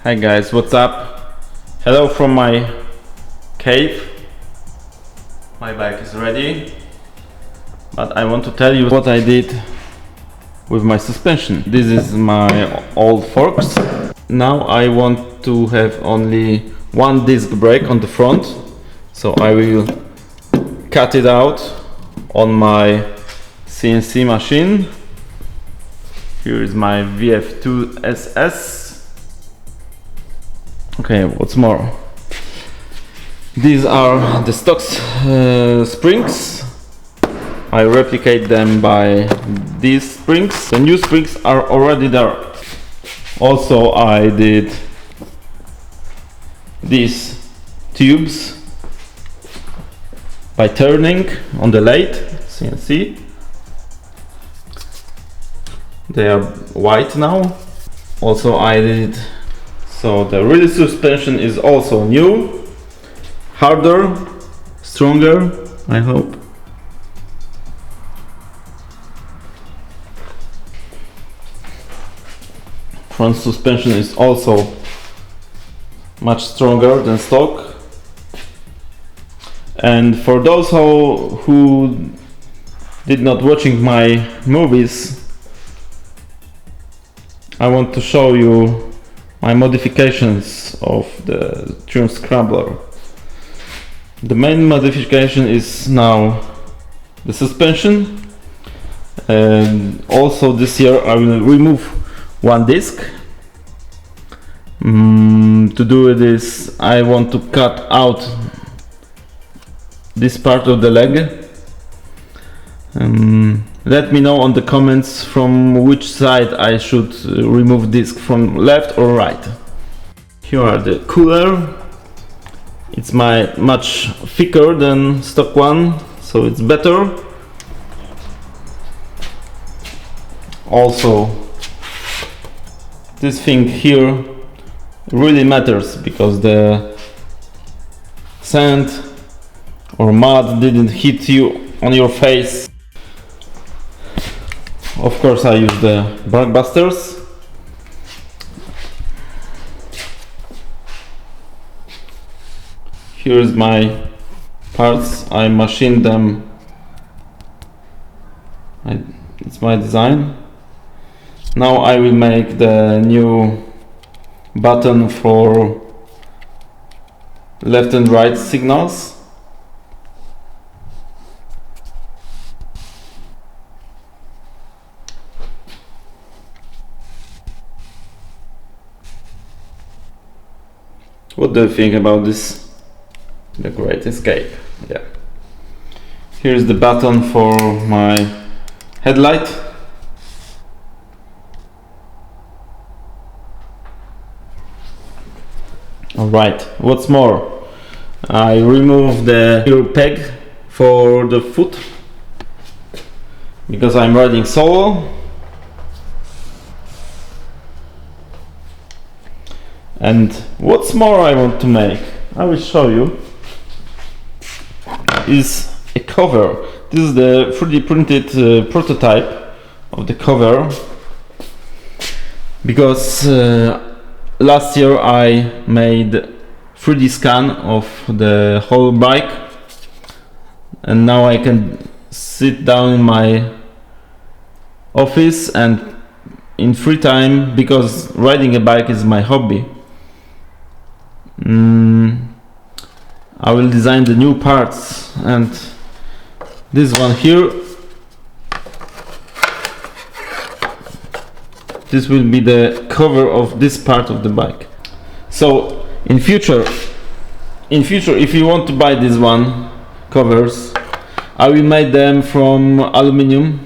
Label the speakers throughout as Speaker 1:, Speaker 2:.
Speaker 1: Hi guys, what's up? Hello from my cave. My bike is ready, but I want to tell you what I did with my suspension. This is my old forks. Now I want to have only one disc brake on the front, so I will cut it out on my CNC machine. Here is my VF2 SS. Okay, what's more? These are the stock springs. I replicate them by these springs. The new springs are already there. Also, I did these tubes by turning on the lathe CNC. They are white now. Also, I did so the rear suspension is also new, harder, stronger, I hope. Front suspension is also much stronger than stock. And for those who did not watching my movies, I want to show you my modifications of the Triumph Scrambler. The main modification is now the suspension, and also this year I will remove one disc. To do this, I want to cut out this part of the leg. Let me know on the comments from which side I should remove disc, from left or right. Here are the cooler. It's much thicker than stock one, so it's better. Also, this thing here really matters because the sand or mud didn't hit you on your face. Of course, I use the blockbusters. Here's my parts. I machined them. It's my design. Now I will make the new button for left and right signals. What do you think about this? The Great Escape. Yeah. Here's the button for my headlight. Alright, what's more? I removed the rear peg for the foot because I'm riding solo. And what's more I want to make, I will show you, is a cover. This is the 3D printed prototype of the cover, because last year I made 3D scan of the whole bike, and now I can sit down in my office and in free time, because riding a bike is my hobby. I will design the new parts, and this one here, this will be the cover of this part of the bike. So in future if you want to buy this one covers, I will make them from aluminum.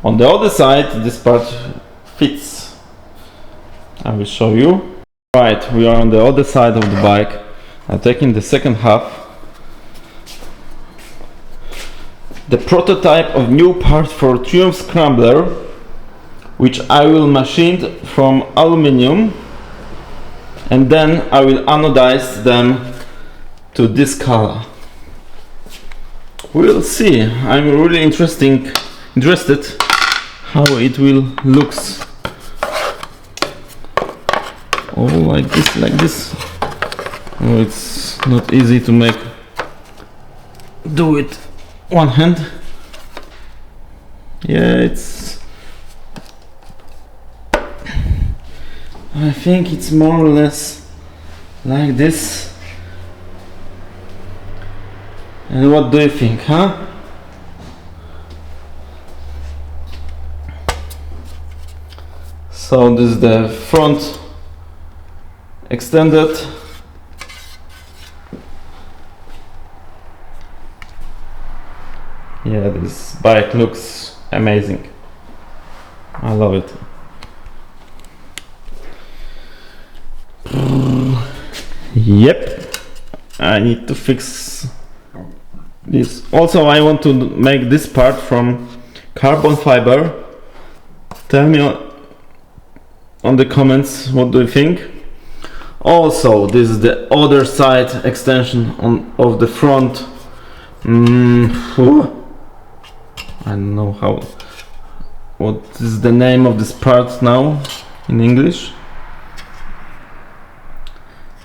Speaker 1: On the other side, this part fits. I will show you. Right, we are on the other side of the bike. I'm taking the second half. The prototype of new part for Triumph Scrambler, which I will machine from aluminum, and then I will anodize them to this color. We'll see. I'm really interested how it will looks Oh, like this. Oh, it's not easy to do it one hand. Yeah, I think it's more or less like this. And what do you think, huh? So this is the front extended. Yeah, this bike looks amazing. I love it. Yep, I need to fix this. Also, I want to make this part from carbon fiber. Tell me on the comments what do you think. Also, this is the other side extension of the front. I don't know what is the name of this part now in English.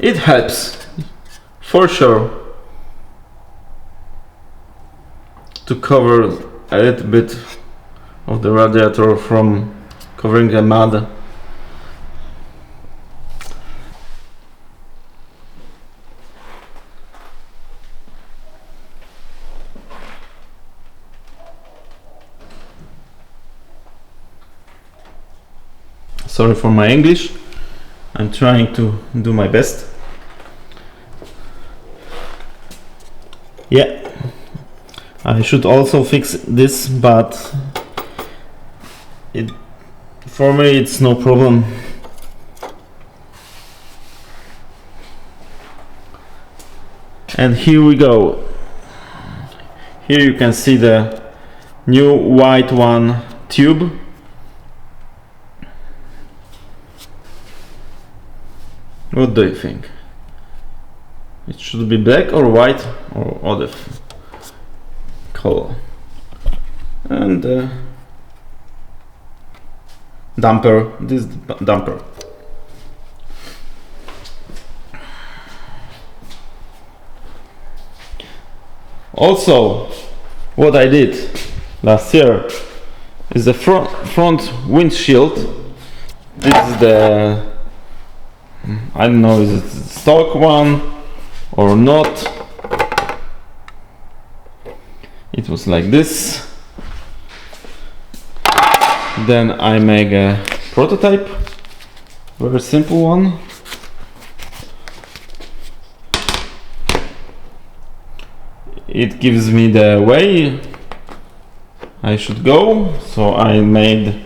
Speaker 1: It helps for sure to cover a little bit of the radiator from covering the mud. Sorry for my English, I'm trying to do my best. Yeah, I should also fix this, but for me it's no problem. And here we go. Here you can see the new white one tube. What do you think? It should be black or white or other color. And damper, this damper. Also, what I did last year is the front windshield. This is the, I don't know, is it stock one or not? It was like this. Then I make a prototype, very simple one. It gives me the way I should go, so I made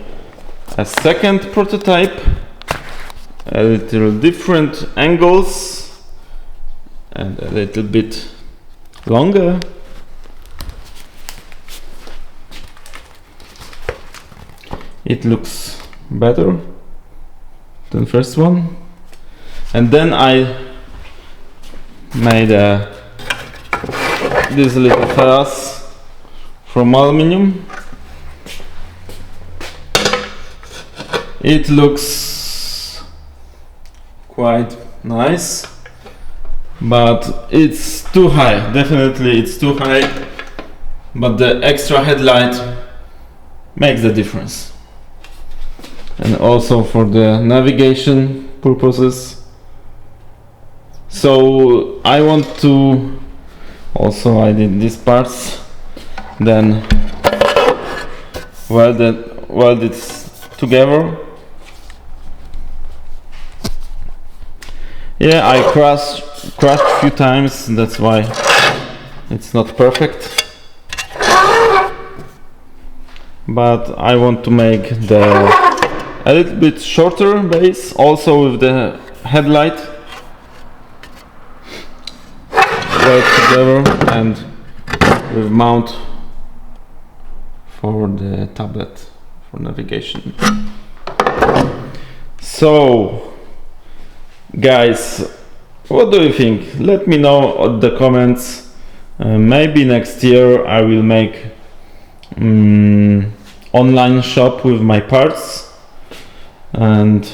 Speaker 1: a second prototype, a little different angles and a little bit longer. It looks better than first one. And then I made this little ferrous from aluminium. It looks quite nice, but it's too high. Definitely it's too high, but the extra headlight makes the difference. And also for the navigation purposes. So I want to, also I did these parts, then weld it together. Yeah, I crashed a few times, that's why it's not perfect. But I want to make a little bit shorter base, also with the headlight weld together and with mount for the tablet for navigation. So guys, what do you think? Let me know in the comments. Maybe next year I will make online shop with my parts, and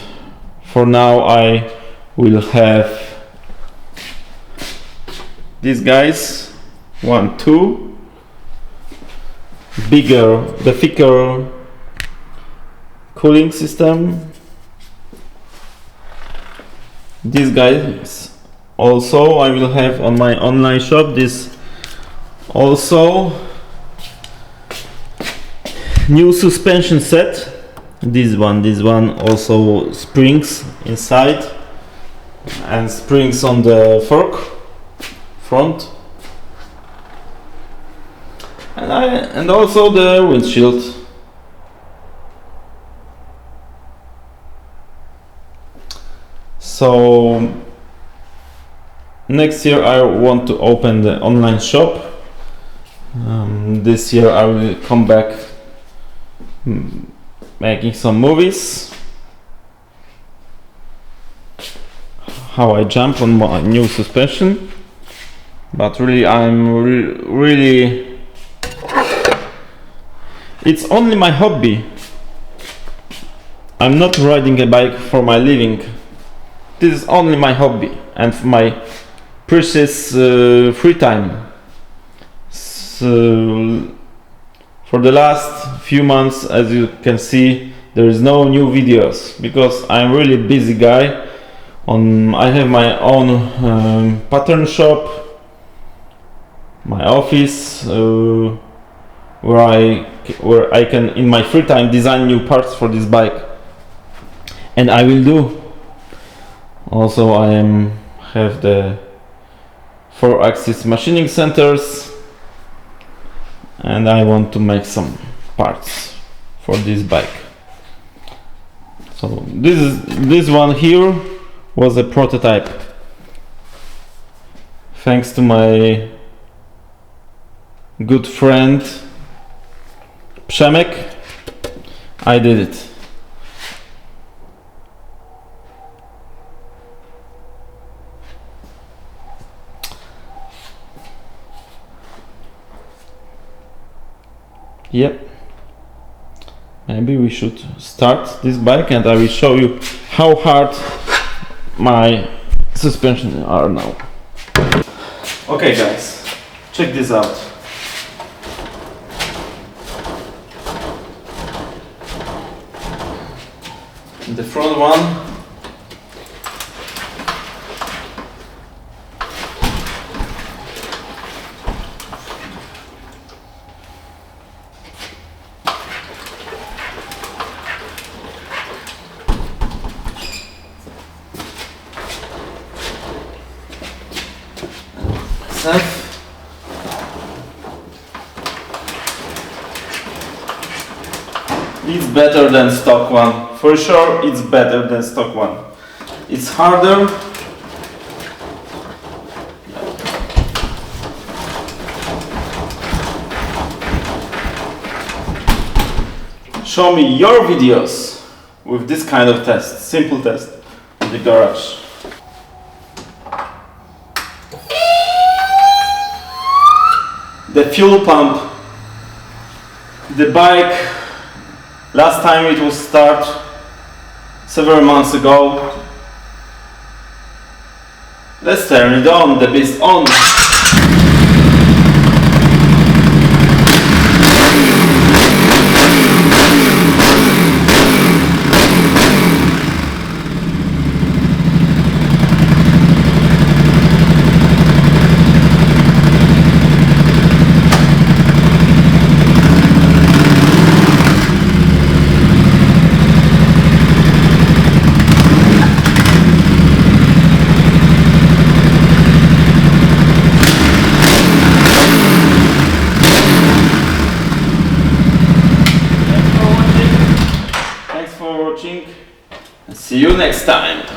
Speaker 1: for now I will have these guys, 1, 2, bigger, the thicker cooling system. These guys also I will have on my online shop. This also new suspension set. This one also springs inside and springs on the fork front, and also the windshield. So next year I want to open the online shop. This year I will come back making some movies, how I jump on my new suspension. But really really it's only my hobby. I'm not riding a bike for my living. This is only my hobby and my precious free time. So for the last few months, as you can see, there is no new videos because I'm really busy guy. I have my own pattern shop, my office, where I can in my free time design new parts for this bike, and I will do. Also, I have the 4-axis machining centers, and I want to make some parts for this bike. So this one here was a prototype. Thanks to my good friend Przemek, I did it. Yep. Maybe we should start this bike and I will show you how hard my suspension are now. Okay guys, check this out. The front one it's better than stock one. For sure, it's better than stock one. It's harder. Show me your videos with this kind of test, simple test in the garage. The fuel pump, the bike, last time it was start several months ago. Let's turn it on, the beast on. See you next time.